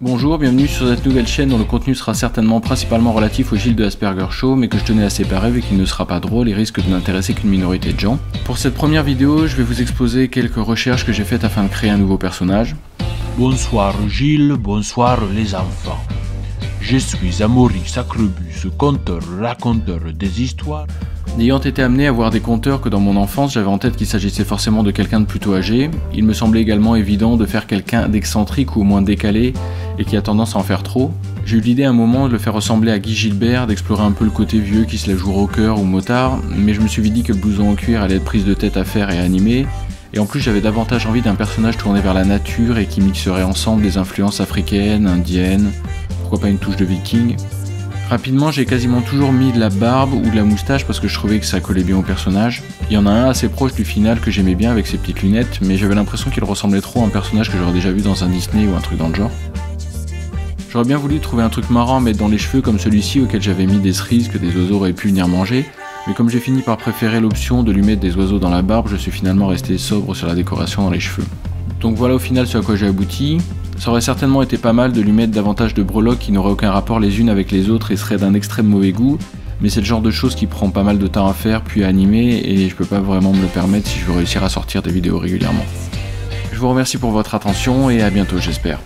Bonjour, bienvenue sur cette nouvelle chaîne dont le contenu sera certainement principalement relatif au Gilles de Asperger Show, mais que je tenais à séparer vu qu'il ne sera pas drôle et risque de n'intéresser qu'une minorité de gens. Pour cette première vidéo, je vais vous exposer quelques recherches que j'ai faites afin de créer un nouveau personnage. Bonsoir Gilles, bonsoir les enfants. Je suis Amaury Sacrebus, conteur, raconteur des histoires. N'ayant été amené à voir des conteurs que dans mon enfance, j'avais en tête qu'il s'agissait forcément de quelqu'un de plutôt âgé. Il me semblait également évident de faire quelqu'un d'excentrique ou au moins décalé et qui a tendance à en faire trop. J'ai eu l'idée à un moment de le faire ressembler à Guy Gilbert, d'explorer un peu le côté vieux qui se la joue rocker ou motard, mais je me suis vite dit que le blouson en cuir allait être prise de tête à faire et animé, et en plus j'avais davantage envie d'un personnage tourné vers la nature et qui mixerait ensemble des influences africaines, indiennes, pourquoi pas une touche de viking. Rapidement, j'ai quasiment toujours mis de la barbe ou de la moustache parce que je trouvais que ça collait bien au personnage. Il y en a un assez proche du final que j'aimais bien avec ses petites lunettes, mais j'avais l'impression qu'il ressemblait trop à un personnage que j'aurais déjà vu dans un Disney ou un truc dans le genre. J'aurais bien voulu trouver un truc marrant à mettre dans les cheveux comme celui-ci auquel j'avais mis des cerises que des oiseaux auraient pu venir manger, mais comme j'ai fini par préférer l'option de lui mettre des oiseaux dans la barbe, je suis finalement resté sobre sur la décoration dans les cheveux. Donc voilà au final ce à quoi j'ai abouti. Ça aurait certainement été pas mal de lui mettre davantage de breloques qui n'auraient aucun rapport les unes avec les autres et seraient d'un extrême mauvais goût, mais c'est le genre de choses qui prend pas mal de temps à faire puis à animer et je peux pas vraiment me le permettre si je veux réussir à sortir des vidéos régulièrement. Je vous remercie pour votre attention et à bientôt j'espère.